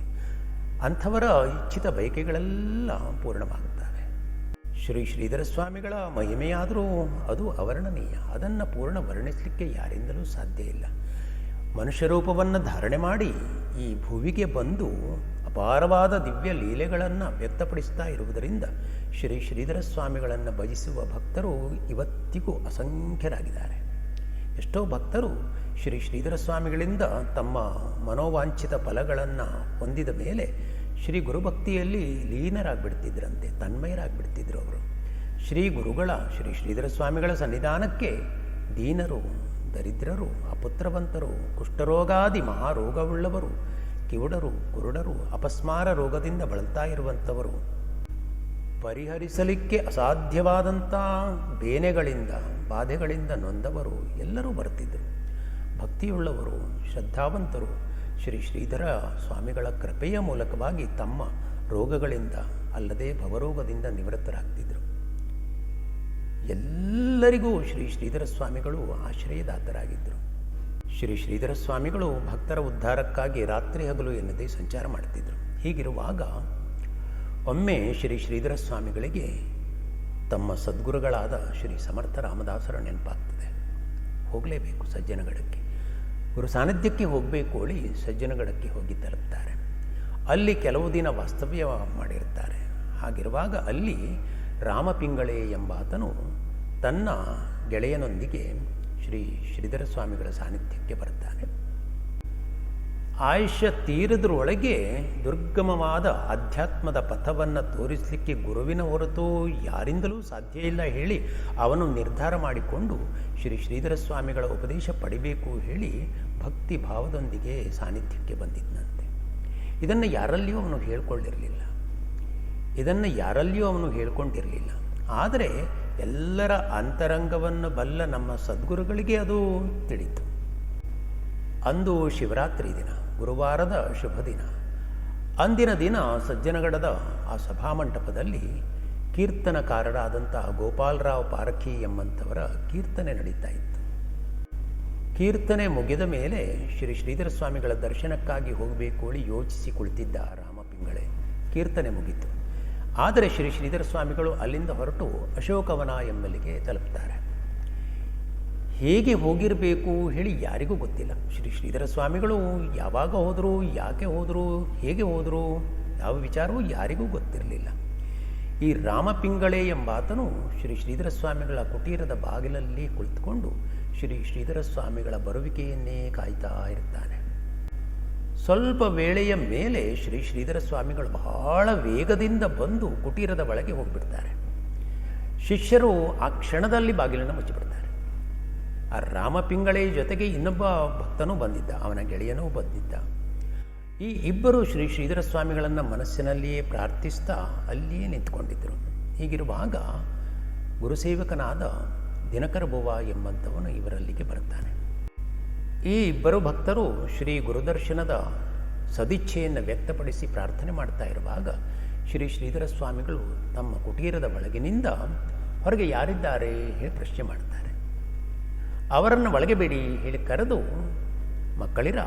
ಅಂಥವರ ಇಚ್ಛಿತ ಬಯಕೆಗಳೆಲ್ಲ ಪೂರ್ಣವಾಗುತ್ತವೆ. ಶ್ರೀ ಶ್ರೀಧರ ಸ್ವಾಮಿಗಳ ಮಹಿಮೆಯಾದರೂ ಅದು ಅವರ್ಣನೀಯ. ಅದನ್ನು ಪೂರ್ಣ ವರ್ಣಿಸಲಿಕ್ಕೆ ಯಾರಿಂದಲೂ ಸಾಧ್ಯ ಇಲ್ಲ. ಮನುಷ್ಯ ರೂಪವನ್ನು ಧಾರಣೆ ಮಾಡಿ ಈ ಭುವಿಗೆ ಬಂದು ಅಪಾರವಾದ ದಿವ್ಯ ಲೀಲೆಗಳನ್ನು ವ್ಯಕ್ತಪಡಿಸ್ತಾ ಇರುವುದರಿಂದ ಶ್ರೀ ಶ್ರೀಧರ ಸ್ವಾಮಿಗಳನ್ನು ಭಜಿಸುವ ಭಕ್ತರು ಇವತ್ತಿಗೂ ಅಸಂಖ್ಯರಾಗಿದ್ದಾರೆ. ಎಷ್ಟೋ ಭಕ್ತರು ಶ್ರೀ ಶ್ರೀಧರ ಸ್ವಾಮಿಗಳಿಂದ ತಮ್ಮ ಮನೋವಾಂಛಿತ ಫಲಗಳನ್ನು ಹೊಂದಿದ ಮೇಲೆ ಶ್ರೀ ಗುರುಭಕ್ತಿಯಲ್ಲಿ ಲೀನರಾಗಿಬಿಡ್ತಿದ್ರಂತೆ, ತನ್ಮಯರಾಗಿಬಿಡ್ತಿದ್ರು ಅವರು. ಶ್ರೀ ಶ್ರೀಧರ ಸ್ವಾಮಿಗಳ ಸನ್ನಿಧಾನಕ್ಕೆ ದೀನರು, ದರಿದ್ರರು, ಅಪುತ್ರವಂತರು, ಕುಷ್ಠರೋಗಾದಿ ಮಹಾರೋಗವುಳ್ಳವರು, ಕಿವುಡರು, ಕುರುಡರು, ಅಪಸ್ಮಾರ ರೋಗದಿಂದ ಬಳಲ್ತಾ ಇರುವಂಥವರು, ಪರಿಹರಿಸಲಿಕ್ಕೆ ಅಸಾಧ್ಯವಾದಂಥ ಬೇನೆಗಳಿಂದ ಬಾಧೆಗಳಿಂದ ನೊಂದವರು ಎಲ್ಲರೂ ಬರ್ತಿದ್ದರು. ಭಕ್ತಿಯುಳ್ಳವರು, ಶ್ರದ್ಧಾವಂತರು ಶ್ರೀ ಶ್ರೀಧರ ಸ್ವಾಮಿಗಳ ಕೃಪೆಯ ಮೂಲಕವಾಗಿ ತಮ್ಮ ರೋಗಗಳಿಂದ ಅಲ್ಲದೆ ಭವರೋಗದಿಂದ ನಿವೃತ್ತರಾಗ್ತಿದ್ರು. ಎಲ್ಲರಿಗೂ ಶ್ರೀ ಶ್ರೀಧರ ಸ್ವಾಮಿಗಳು ಆಶ್ರಯದಾತರಾಗಿದ್ದರು. ಶ್ರೀ ಶ್ರೀಧರ ಸ್ವಾಮಿಗಳು ಭಕ್ತರ ಉದ್ಧಾರಕ್ಕಾಗಿ ರಾತ್ರಿ ಹಗಲು ಎನ್ನದೇ ಸಂಚಾರ ಮಾಡ್ತಿದ್ರು. ಹೀಗಿರುವಾಗ ಒಮ್ಮೆ ಶ್ರೀ ಶ್ರೀಧರ ಸ್ವಾಮಿಗಳಿಗೆ ತಮ್ಮ ಸದ್ಗುರುಗಳಾದ ಶ್ರೀ ಸಮರ್ಥ ರಾಮದಾಸರ ನೆನಪಾಗ್ತದೆ. ಹೋಗಲೇಬೇಕು ಸಜ್ಜನಗಡಕ್ಕೆ, ಗುರು ಸಾನ್ನಿಧ್ಯಕ್ಕೆ ಹೋಗಬೇಕು ಹೇಳಿ ಸಜ್ಜನಗಡಕ್ಕೆ ಹೋಗಿ ತಲುಪ್ತಾರೆ. ಅಲ್ಲಿ ಕೆಲವು ದಿನ ವಾಸ್ತವ್ಯ ಮಾಡಿರ್ತಾರೆ. ಹಾಗಿರುವಾಗ ಅಲ್ಲಿ ರಾಮಪಿಂಗಳೆ ಎಂಬಾತನು ತನ್ನ ಗೆಳೆಯನೊಂದಿಗೆ ಶ್ರೀ ಶ್ರೀಧರ ಸ್ವಾಮಿಗಳ ಸಾನ್ನಿಧ್ಯಕ್ಕೆ ಬರ್ತಾನೆ. ಆಯುಷ್ಯ ತೀರದ್ರೊಳಗೆ ದುರ್ಗಮವಾದ ಅಧ್ಯಾತ್ಮದ ಪಥವನ್ನು ತೋರಿಸಲಿಕ್ಕೆ ಗುರುವಿನ ಹೊರತು ಯಾರಿಂದಲೂ ಸಾಧ್ಯ ಇಲ್ಲ ಹೇಳಿ ಅವನು ನಿರ್ಧಾರ ಮಾಡಿಕೊಂಡು ಶ್ರೀ ಶ್ರೀಧರ ಸ್ವಾಮಿಗಳ ಉಪದೇಶ ಪಡಿಬೇಕು ಹೇಳಿ ಭಕ್ತಿ ಭಾವದೊಂದಿಗೆ ಸಾನ್ನಿಧ್ಯಕ್ಕೆ ಬಂದಿದ್ದಂತೆ. ಇದನ್ನು ಯಾರಲ್ಲಿಯೂ ಅವನು ಹೇಳ್ಕೊಂಡಿರಲಿಲ್ಲ. ಆದರೆ ಎಲ್ಲರ ಅಂತರಂಗವನ್ನು ಬಲ್ಲ ನಮ್ಮ ಸದ್ಗುರುಗಳಿಗೆ ಅದು ತಿಳಿತು. ಅಂದು ಶಿವರಾತ್ರಿ ದಿನ, ಗುರುವಾರದ ಶುಭ ದಿನ. ಅಂದಿನ ದಿನ ಸಜ್ಜನಗಡದ ಆ ಸಭಾಮಂಟಪದಲ್ಲಿ ಕೀರ್ತನಕಾರರಾದಂಥ ಗೋಪಾಲರಾವ್ ಪಾರಖಿ ಎಂಬಂಥವರ ಕೀರ್ತನೆ ನಡೀತಾ ಇತ್ತು. ಕೀರ್ತನೆ ಮುಗಿದ ಮೇಲೆ ಶ್ರೀ ಶ್ರೀಧರ ಸ್ವಾಮಿಗಳ ದರ್ಶನಕ್ಕಾಗಿ ಹೋಗಬೇಕು ಹೇಳಿ ಯೋಚಿಸಿ ಕುಳಿತಿದ್ದ ರಾಮಪಿಂಗಳೆ. ಕೀರ್ತನೆ ಮುಗಿತು. ಆದರೆ ಶ್ರೀ ಶ್ರೀಧರ ಸ್ವಾಮಿಗಳು ಅಲ್ಲಿಂದ ಹೊರಟು ಅಶೋಕವನ ಎಂಬಲ್ಲಿಗೆ ತಲುಪ್ತಾರೆ. ಹೇಗೆ ಹೋಗಿರಬೇಕು ಹೇಳಿ ಯಾರಿಗೂ ಗೊತ್ತಿಲ್ಲ. ಶ್ರೀ ಶ್ರೀಧರ ಸ್ವಾಮಿಗಳು ಯಾವಾಗ ಹೋದರು, ಯಾಕೆ ಹೋದರು, ಹೇಗೆ ಹೋದರು, ಯಾವ ವಿಚಾರವೂ ಯಾರಿಗೂ ಗೊತ್ತಿರಲಿಲ್ಲ. ಈ ರಾಮಪಿಂಗಳೆ ಎಂಬಾತನು ಶ್ರೀ ಶ್ರೀಧರ ಸ್ವಾಮಿಗಳ ಕುಟೀರದ ಬಾಗಿಲಲ್ಲಿ ಕುಳಿತುಕೊಂಡು ಶ್ರೀ ಶ್ರೀಧರ ಸ್ವಾಮಿಗಳ ಬರುವಿಕೆಯನ್ನೇ ಕಾಯ್ತಾ ಇರ್ತಾನೆ. ಸ್ವಲ್ಪ ವೇಳೆಯ ಮೇಲೆ ಶ್ರೀ ಶ್ರೀಧರ ಸ್ವಾಮಿಗಳು ಬಹಳ ವೇಗದಿಂದ ಬಂದು ಕುಟೀರದ ಒಳಗೆ ಹೋಗಿಬಿಡ್ತಾರೆ. ಶಿಷ್ಯರು ಆ ಕ್ಷಣದಲ್ಲಿ ಬಾಗಿಲನ್ನು ಮುಚ್ಚಿಬಿಡ್ತಾರೆ. ಆ ರಾಮಪಿಂಗಳೆ ಜೊತೆಗೆ ಇನ್ನೊಬ್ಬ ಭಕ್ತನೂ ಬಂದಿದ್ದ, ಅವನ ಗೆಳೆಯನೂ ಬಂದಿದ್ದ. ಈ ಇಬ್ಬರು ಶ್ರೀ ಶ್ರೀಧರ ಸ್ವಾಮಿಗಳನ್ನು ಮನಸ್ಸಿನಲ್ಲಿಯೇ ಪ್ರಾರ್ಥಿಸ್ತಾ ಅಲ್ಲಿಯೇ ನಿಂತ್ಕೊಂಡಿದ್ದರು. ಹೀಗಿರುವಾಗ ಗುರುಸೇವಕನಾದ ದಿನಕರ ಬುವ ಎಂಬಂಥವನು ಇವರಲ್ಲಿಗೆ ಬರ್ತಾನೆ. ಈ ಇಬ್ಬರು ಭಕ್ತರು ಶ್ರೀ ಗುರುದರ್ಶನದ ಸದಿಚ್ಛೆಯನ್ನು ವ್ಯಕ್ತಪಡಿಸಿ ಪ್ರಾರ್ಥನೆ ಮಾಡ್ತಾ ಇರುವಾಗ ಶ್ರೀ ಶ್ರೀಧರ ಸ್ವಾಮಿಗಳು ತಮ್ಮ ಕುಟೀರದ ಒಳಗಿನಿಂದ ಹೊರಗೆ ಯಾರಿದ್ದಾರೆ ಹೇಳಿ ಪ್ರಶ್ನೆ ಮಾಡ್ತಾರೆ. ಅವರನ್ನು ಒಳಗೆ ಬೇಡಿ ಹೇಳಿ ಕರೆದು, ಮಕ್ಕಳಿರ,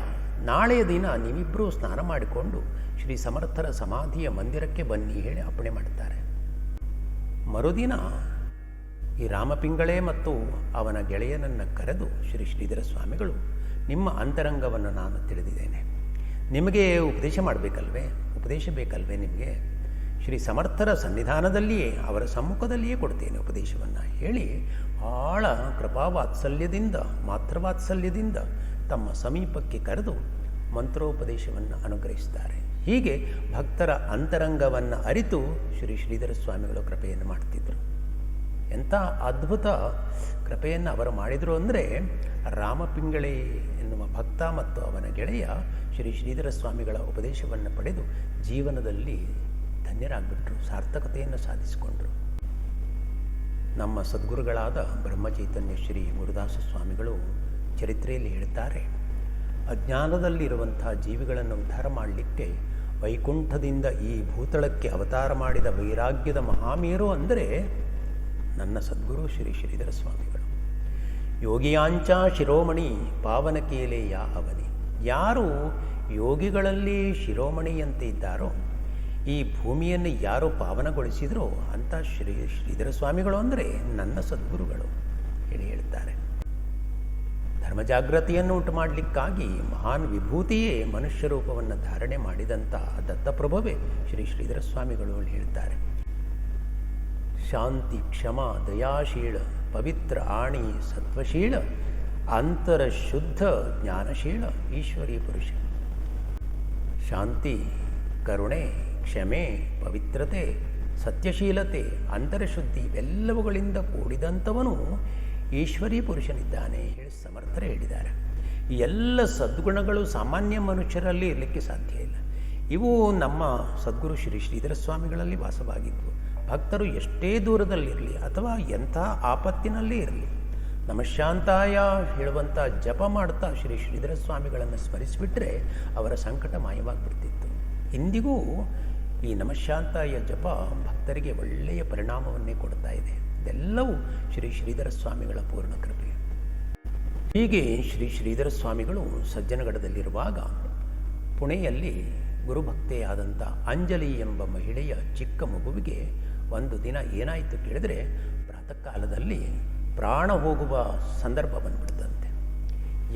ನಾಳೆಯ ದಿನ ನೀವಿಬ್ಬರೂ ಸ್ನಾನ ಮಾಡಿಕೊಂಡು ಶ್ರೀ ಸಮರ್ಥರ ಸಮಾಧಿಯ ಮಂದಿರಕ್ಕೆ ಬನ್ನಿ ಹೇಳಿ ಅಪ್ಪಣೆ ಮಾಡ್ತಾರೆ. ಮರುದಿನ ಈ ರಾಮಪಿಂಗಳೆ ಮತ್ತು ಅವನ ಗೆಳೆಯನನ್ನು ಕರೆದು ಶ್ರೀ ಶ್ರೀಧರ ಸ್ವಾಮಿಗಳು, ನಿಮ್ಮ ಅಂತರಂಗವನ್ನು ನಾನು ತಿಳಿದಿದ್ದೇನೆ, ನಿಮಗೆ ಉಪದೇಶ ಬೇಕಲ್ವೇ ನಿಮಗೆ, ಶ್ರೀ ಸಮರ್ಥರ ಸನ್ನಿಧಾನದಲ್ಲಿಯೇ ಅವರ ಸಮ್ಮುಖದಲ್ಲಿಯೇ ಕೊಡ್ತೇನೆ ಉಪದೇಶವನ್ನು ಹೇಳಿ ಬಹಳ ಕೃಪಾವಾತ್ಸಲ್ಯದಿಂದ, ಮಾತೃವಾತ್ಸಲ್ಯದಿಂದ ತಮ್ಮ ಸಮೀಪಕ್ಕೆ ಕರೆದು ಮಂತ್ರೋಪದೇಶವನ್ನು ಅನುಗ್ರಹಿಸ್ತಾರೆ. ಹೀಗೆ ಭಕ್ತರ ಅಂತರಂಗವನ್ನು ಅರಿತು ಶ್ರೀ ಶ್ರೀಧರ ಸ್ವಾಮಿಗಳು ಕೃಪೆಯನ್ನು ಮಾಡ್ತಿದ್ದರು. ಎಂಥ ಅದ್ಭುತ ಕೃಪೆಯನ್ನು ಅವರು ಮಾಡಿದರು ಅಂದರೆ, ರಾಮಪಿಂಗಳೆ ಎನ್ನುವ ಭಕ್ತ ಮತ್ತು ಅವನ ಗೆಳೆಯ ಶ್ರೀ ಶ್ರೀಧರ ಸ್ವಾಮಿಗಳ ಉಪದೇಶವನ್ನು ಪಡೆದು ಜೀವನದಲ್ಲಿ ಧನ್ಯರಾಗ್ಬಿಟ್ರು, ಸಾರ್ಥಕತೆಯನ್ನು ಸಾಧಿಸಿಕೊಂಡರು. ನಮ್ಮ ಸದ್ಗುರುಗಳಾದ ಬ್ರಹ್ಮಚೈತನ್ಯ ಶ್ರೀ ಗುರುದಾಸ ಸ್ವಾಮಿಗಳು ಚರಿತ್ರೆಯಲ್ಲಿ ಹೇಳ್ತಾರೆ, ಅಜ್ಞಾನದಲ್ಲಿರುವಂಥ ಜೀವಿಗಳನ್ನು ಉದ್ಧಾರ ಮಾಡಲಿಕ್ಕೆ ವೈಕುಂಠದಿಂದ ಈ ಭೂತಳಕ್ಕೆ ಅವತಾರ ಮಾಡಿದ ವೈರಾಗ್ಯದ ಮಹಾಮೇರು ಅಂದರೆ ನನ್ನ ಸದ್ಗುರು ಶ್ರೀ ಶ್ರೀಧರ ಸ್ವಾಮಿಗಳು. ಯೋಗಿಯಾಂಚ ಶಿರೋಮಣಿ ಪಾವನ ಕೇಲೆಯ ಅವನಿ. ಯಾರು ಯೋಗಿಗಳಲ್ಲಿ ಶಿರೋಮಣಿಯಂತೆ ಇದ್ದಾರೋ, ಈ ಭೂಮಿಯನ್ನು ಯಾರು ಪಾವನಗೊಳಿಸಿದರೋ ಅಂಥ ಶ್ರೀ ಶ್ರೀಧರ ಸ್ವಾಮಿಗಳು ಅಂದರೆ ನನ್ನ ಸದ್ಗುರುಗಳು ಹೇಳಿ ಹೇಳ್ತಾರೆ. ಧರ್ಮಜಾಗೃತಿಯನ್ನು ಉಂಟು ಮಾಡಲಿಕ್ಕಾಗಿ ಮಹಾನ್ ವಿಭೂತಿಯೇ ಮನುಷ್ಯ ರೂಪವನ್ನು ಧಾರಣೆ ಮಾಡಿದಂಥ ದತ್ತಪ್ರಭುವೇ ಶ್ರೀ ಶ್ರೀಧರ ಸ್ವಾಮಿಗಳು ಹೇಳ್ತಾರೆ. ಶಾಂತಿ ಕ್ಷಮ ದಯಾಶೀಳ ಪವಿತ್ರ ಆಣಿ ಸತ್ವಶೀಳ ಅಂತರಶುದ್ಧ ಜ್ಞಾನಶೀಳ ಈಶ್ವರೀ ಪುರುಷ. ಶಾಂತಿ, ಕರುಣೆ, ಕ್ಷಮೆ, ಪವಿತ್ರತೆ, ಸತ್ಯಶೀಲತೆ, ಅಂತರಶುದ್ಧಿ ಇವೆಲ್ಲವುಗಳಿಂದ ಕೂಡಿದಂಥವನು ಈಶ್ವರೀ ಪುರುಷನಿದ್ದಾನೆ ಹೇಳಿ ಸಮರ್ಥರೇ ಹೇಳಿದ್ದಾರೆ. ಈ ಎಲ್ಲ ಸದ್ಗುಣಗಳು ಸಾಮಾನ್ಯ ಮನುಷ್ಯರಲ್ಲಿ ಇರಲಿಕ್ಕೆ ಸಾಧ್ಯ ಇಲ್ಲ. ಇವು ನಮ್ಮ ಸದ್ಗುರು ಶ್ರೀ ಶ್ರೀಧರ ಸ್ವಾಮಿಗಳಲ್ಲಿ ವಾಸವಾಗಿದ್ವು. ಭಕ್ತರು ಎಷ್ಟೇ ದೂರದಲ್ಲಿರಲಿ ಅಥವಾ ಎಂಥ ಆಪತ್ತಿನಲ್ಲೇ ಇರಲಿ, ನಮಃಶಾಂತಾಯ ಹೇಳುವಂಥ ಜಪ ಮಾಡ್ತಾ ಶ್ರೀ ಶ್ರೀಧರ ಸ್ವಾಮಿಗಳನ್ನು ಸ್ಮರಿಸಿಬಿಟ್ರೆ ಅವರ ಸಂಕಟ ಮಾಯವಾಗಿಬಿಡ್ತಿತ್ತು. ಇಂದಿಗೂ ಈ ನಮಃಶಾಂತಾಯ ಜಪ ಭಕ್ತರಿಗೆ ಒಳ್ಳೆಯ ಪರಿಣಾಮವನ್ನೇ ಕೊಡ್ತಾ ಇದೆ. ಇದೆಲ್ಲವೂ ಶ್ರೀ ಶ್ರೀಧರ ಸ್ವಾಮಿಗಳ ಪೂರ್ಣ ಕೃಪೆ. ಹೀಗೆ ಶ್ರೀ ಶ್ರೀಧರ ಸ್ವಾಮಿಗಳು ಸಜ್ಜನಗಡದಲ್ಲಿರುವಾಗ ಪುಣೆಯಲ್ಲಿ ಗುರುಭಕ್ತೆಯಾದಂಥ ಅಂಜಲಿ ಎಂಬ ಮಹಿಳೆಯ ಚಿಕ್ಕ ಮಗುವಿಗೆ ಒಂದು ದಿನ ಏನಾಯಿತು ಕೇಳಿದರೆ, ಪ್ರಾತಃ ಕಾಲದಲ್ಲಿ ಪ್ರಾಣ ಹೋಗುವ ಸಂದರ್ಭ ಬಂದ್ಬಿಡ್ತಂತೆ.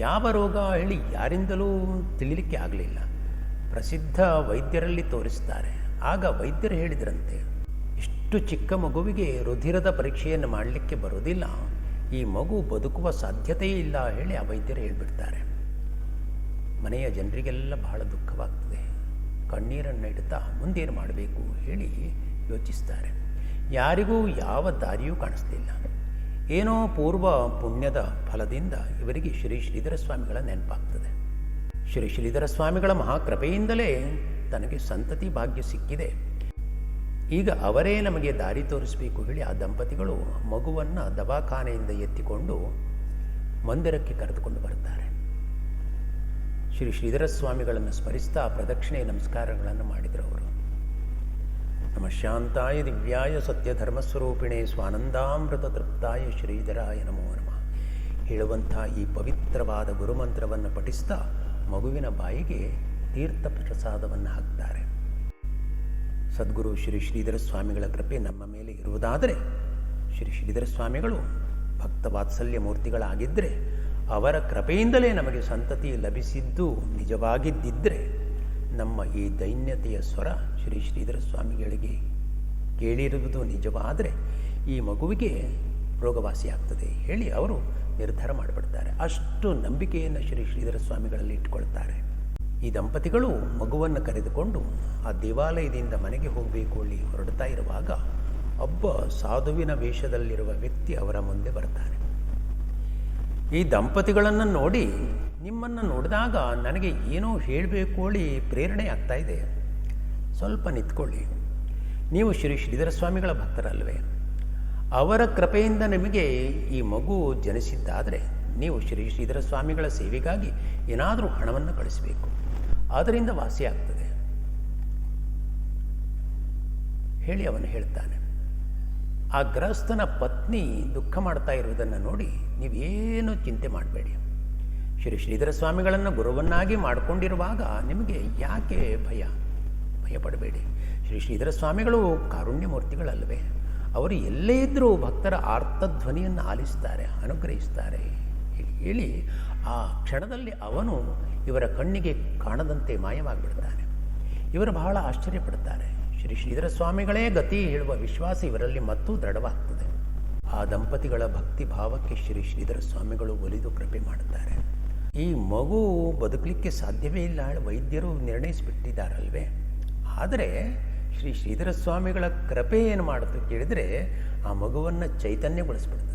ಯಾವ ರೋಗ ಹೇಳಿ ಯಾರಿಂದಲೂ ತಿಳಿಲಿಕ್ಕೆ ಆಗಲಿಲ್ಲ. ಪ್ರಸಿದ್ಧ ವೈದ್ಯರಲ್ಲಿ ತೋರಿಸ್ತಾರೆ. ಆಗ ವೈದ್ಯರು ಹೇಳಿದ್ರಂತೆ, ಇಷ್ಟು ಚಿಕ್ಕ ಮಗುವಿಗೆ ರುಧಿರದ ಪರೀಕ್ಷೆಯನ್ನು ಮಾಡಲಿಕ್ಕೆ ಬರೋದಿಲ್ಲ, ಈ ಮಗು ಬದುಕುವ ಸಾಧ್ಯತೆಯೇ ಇಲ್ಲ ಹೇಳಿ ಆ ವೈದ್ಯರು ಹೇಳಿಬಿಡ್ತಾರೆ. ಮನೆಯ ಜನರಿಗೆಲ್ಲ ಬಹಳ ದುಃಖವಾಗ್ತದೆ. ಕಣ್ಣೀರನ್ನು ಇಡ್ತಾ ಮುಂದೇನು ಮಾಡಬೇಕು ಹೇಳಿ ಯೋಚಿಸ್ತಾರೆ. ಯಾರಿಗೂ ಯಾವ ದಾರಿಯೂ ಕಾಣಿಸ್ಲಿಲ್ಲ. ಏನೋ ಪೂರ್ವ ಪುಣ್ಯದ ಫಲದಿಂದ ಇವರಿಗೆ ಶ್ರೀ ಶ್ರೀಧರ ಸ್ವಾಮಿಗಳ ನೆನಪಾಗ್ತದೆ. ಶ್ರೀ ಶ್ರೀಧರ ಸ್ವಾಮಿಗಳ ಮಹಾಕೃಪೆಯಿಂದಲೇ ತನಗೆ ಸಂತತಿ ಭಾಗ್ಯ ಸಿಕ್ಕಿದೆ, ಈಗ ಅವರೇ ನಮಗೆ ದಾರಿ ತೋರಿಸಬೇಕು ಹೇಳಿ ಆ ದಂಪತಿಗಳು ಮಗುವನ್ನು ದವಾಖಾನೆಯಿಂದ ಎತ್ತಿಕೊಂಡು ಮಂದಿರಕ್ಕೆ ಕರೆದುಕೊಂಡು ಬರ್ತಾರೆ. ಶ್ರೀ ಶ್ರೀಧರ ಸ್ವಾಮಿಗಳನ್ನು ಸ್ಮರಿಸ್ತಾ ಪ್ರದಕ್ಷಿಣೆ ನಮಸ್ಕಾರಗಳನ್ನು ಮಾಡಿದರು ಅವರು. ನಮಃಶಾಂತಾಯ ದಿವ್ಯಾಯ ಸತ್ಯಧರ್ಮಸ್ವರೂಪಿಣೆ ಸ್ವಾನಂದಾಮೃತ ತೃಪ್ತಾಯ ಶ್ರೀಧರಾಯ ನಮೋ ನಮಃ ಹೇಳುವಂಥ ಈ ಪವಿತ್ರವಾದ ಗುರುಮಂತ್ರವನ್ನು ಪಠಿಸ್ತಾ ಮಗುವಿನ ಬಾಯಿಗೆ ತೀರ್ಥ ಪ್ರಸಾದವನ್ನು ಹಾಕ್ತಾರೆ. ಸದ್ಗುರು ಶ್ರೀ ಶ್ರೀಧರ ಸ್ವಾಮಿಗಳ ಕೃಪೆ ನಮ್ಮ ಮೇಲೆ ಇರುವುದಾದರೆ, ಶ್ರೀ ಶ್ರೀಧರ ಸ್ವಾಮಿಗಳು ಭಕ್ತ ವಾತ್ಸಲ್ಯ ಮೂರ್ತಿಗಳಾಗಿದ್ದರೆ, ಅವರ ಕೃಪೆಯಿಂದಲೇ ನಮಗೆ ಸಂತತಿ ಲಭಿಸಿದ್ದು ನಿಜವಾಗಿದ್ದಿದ್ದರೆ, ನಮ್ಮ ಈ ದೈನ್ಯತೆಯ ಸ್ವರ ಶ್ರೀ ಶ್ರೀಧರ ಸ್ವಾಮಿಗಳಿಗೆ ಕೇಳಿರುವುದು ನಿಜವಾದರೆ ಈ ಮಗುವಿಗೆ ರೋಗವಾಸಿಯಾಗ್ತದೆ ಹೇಳಿ ಅವರು ನಿರ್ಧಾರ ಮಾಡಿಬಿಡ್ತಾರೆ. ಅಷ್ಟು ನಂಬಿಕೆಯನ್ನು ಶ್ರೀ ಶ್ರೀಧರ ಸ್ವಾಮಿಗಳಲ್ಲಿ ಇಟ್ಕೊಳ್ತಾರೆ. ಈ ದಂಪತಿಗಳು ಮಗುವನ್ನು ಕರೆದುಕೊಂಡು ಆ ದೇವಾಲಯದಿಂದ ಮನೆಗೆ ಹೋಗಬೇಕು ಅಲ್ಲಿ ಹೊರಡ್ತಾ ಇರುವಾಗ ಒಬ್ಬ ಸಾಧುವಿನ ವೇಷದಲ್ಲಿರುವ ವ್ಯಕ್ತಿ ಅವರ ಮುಂದೆ ಬರ್ತಾನೆ. ಈ ದಂಪತಿಗಳನ್ನು ನೋಡಿ, ನಿಮ್ಮನ್ನು ನೋಡಿದಾಗ ನನಗೆ ಏನೋ ಹೇಳಬೇಕು ಹೇಳಿ ಪ್ರೇರಣೆ ಆಗ್ತಾ ಇದೆ, ಸ್ವಲ್ಪ ನಿಂತ್ಕೊಳ್ಳಿ, ನೀವು ಶ್ರೀ ಶ್ರೀಧರ ಸ್ವಾಮಿಗಳ ಭಕ್ತರಲ್ವೇ? ಅವರ ಕೃಪೆಯಿಂದ ನಿಮಗೆ ಈ ಮಗು ಜನಿಸಿದ್ದಾದರೆ ನೀವು ಶ್ರೀ ಶ್ರೀಧರ ಸ್ವಾಮಿಗಳ ಸೇವೆಗಾಗಿ ಏನಾದರೂ ಹಣವನ್ನು ಕಳಿಸಬೇಕು, ಅದರಿಂದ ವಾಸಿಯಾಗ್ತದೆ ಹೇಳಿ ಅವನು ಹೇಳ್ತಾನೆ. ಆ ಗೃಹಸ್ಥನ ಪತ್ನಿ ದುಃಖ ಮಾಡ್ತಾ ಇರುವುದನ್ನು ನೋಡಿ, ನೀವೇನು ಚಿಂತೆ ಮಾಡಬೇಡಿ, ಶ್ರೀ ಶ್ರೀಧರ ಸ್ವಾಮಿಗಳನ್ನು ಗುರುವನ್ನಾಗಿ ಮಾಡಿಕೊಂಡಿರುವಾಗ ನಿಮಗೆ ಯಾಕೆ ಭಯಪಡಬೇಡಿ. ಶ್ರೀ ಶ್ರೀಧರ ಸ್ವಾಮಿಗಳು ಕಾರುಣ್ಯ ಮೂರ್ತಿಗಳಲ್ವೇ? ಅವರು ಎಲ್ಲೇ ಇದ್ದರೂ ಭಕ್ತರ ಆರ್ತಧ್ವನಿಯನ್ನು ಆಲಿಸ್ತಾರೆ, ಅನುಗ್ರಹಿಸ್ತಾರೆ ಹೇಳಿ ಆ ಕ್ಷಣದಲ್ಲಿ ಅವನು ಇವರ ಕಣ್ಣಿಗೆ ಕಾಣದಂತೆ ಮಾಯವಾಗಿಬಿಡ್ತಾನೆ. ಇವರು ಬಹಳ ಆಶ್ಚರ್ಯಪಡ್ತಾರೆ. ಶ್ರೀ ಶ್ರೀಧರ ಸ್ವಾಮಿಗಳೇ ಗತಿ ಹೇಳುವ ವಿಶ್ವಾಸ ಇವರಲ್ಲಿ ಮತ್ತೂ ದೃಢವಾಗ್ತದೆ. ಆ ದಂಪತಿಗಳ ಭಕ್ತಿ ಭಾವಕ್ಕೆ ಶ್ರೀ ಶ್ರೀಧರ ಸ್ವಾಮಿಗಳು ಒಲಿದು ಕೃಪೆ ಮಾಡುತ್ತಾರೆ. ಈ ಮಗು ಬದುಕಲಿಕ್ಕೆ ಸಾಧ್ಯವೇ ಇಲ್ಲ ವೈದ್ಯರು ನಿರ್ಣಯಿಸಿಬಿಟ್ಟಿದ್ದಾರಲ್ವೇ? ಆದರೆ ಶ್ರೀ ಶ್ರೀಧರ ಸ್ವಾಮಿಗಳ ಕೃಪೆ ಏನು ಮಾಡುತ್ತೆ ಕೇಳಿದರೆ ಆ ಮಗುವನ್ನು ಚೈತನ್ಯಗೊಳಿಸ್ಬಿಡ್ತದೆ.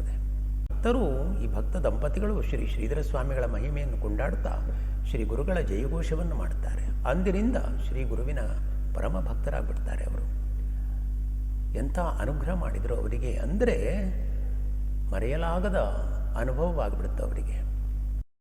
ಭಕ್ತರು, ಈ ಭಕ್ತ ದಂಪತಿಗಳು ಶ್ರೀ ಶ್ರೀಧರ ಸ್ವಾಮಿಗಳ ಮಹಿಮೆಯನ್ನು ಕೊಂಡಾಡುತ್ತಾ ಶ್ರೀ ಗುರುಗಳ ಜಯಘೋಷವನ್ನು ಮಾಡುತ್ತಾರೆ. ಅಂದಿನಿಂದ ಶ್ರೀ ಗುರುವಿನ ಪರಮ ಭಕ್ತರಾಗ್ಬಿಡ್ತಾರೆ ಅವರು. ಎಂಥ ಅನುಗ್ರಹ ಮಾಡಿದರು ಅವರಿಗೆ ಅಂದರೆ ಮರೆಯಲಾಗದ ಅನುಭವವಾಗಿಬಿಡುತ್ತೆ ಅವರಿಗೆ.